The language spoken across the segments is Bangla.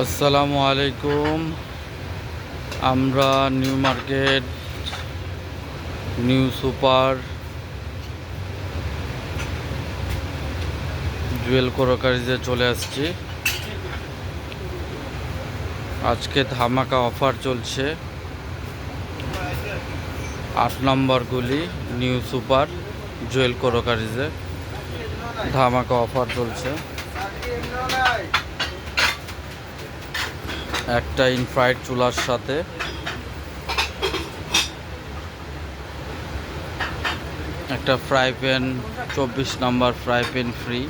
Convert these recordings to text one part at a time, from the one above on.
আসসালামু আলাইকুম। আমরা new market new super Jewel ক্রোকারিজে চলে আসছি। আজকে ধামাকা অফার চলছে। 8 নম্বর গলি নিউ সুপার জুয়েল ক্রোকারিজে ধামাকা অফার চলছে। একটা ইনফ্রাইড চুলার সাথে একটা ফ্রাই প্যান, 24 নম্বর ফ্রাই প্যান ফ্রি।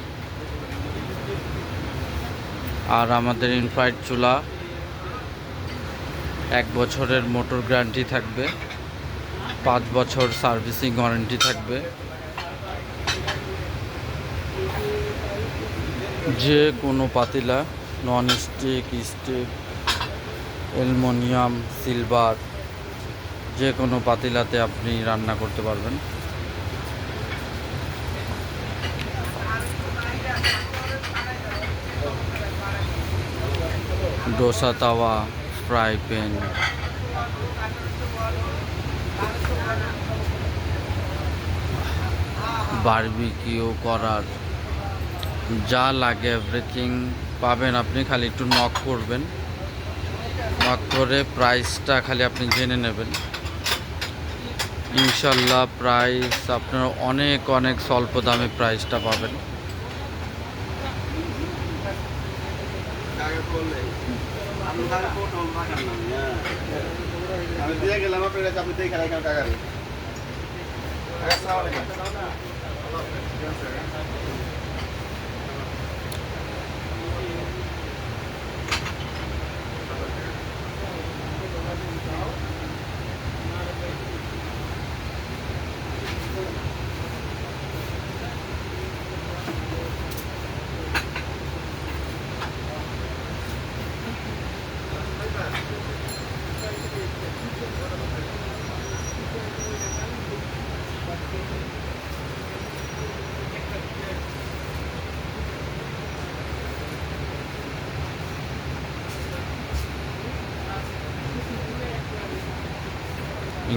আর আমাদের ইনফ্রাইড চুলা 1 বছরের মোটর গ্যারান্টি থাকবে, 5 বছর সার্ভিসিং ওয়ারেন্টি থাকবে। যে কোনো পাতিলা, non stick, stick, aluminium, silver, যে কোনো পাতিলাতে আপনি রান্না করতে পারবেন। ডোসা তাওয়া, ফ্রাই প্যান, বারবিকিউ করার যা লাগে এভরিথিং পাবেন আপনি। খালি একটু নক করবেন, নক করে প্রাইসটা খালি আপনি জেনে নেবেন। ইনশাল্লাহ প্রাইস আপনার অনেক অনেক স্বল্প দামে প্রাইসটা পাবেন। আমি দিয়ে গেলাম আপনার কাছে, আপনি দেখে রাখেন টাকা।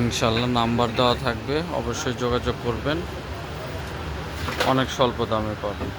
ইনশাল্লাহ নাম্বার দেওয়া থাকবে, অবশ্যই যোগাযোগ করবেন, অনেক স্বল্প দামে পাবেন।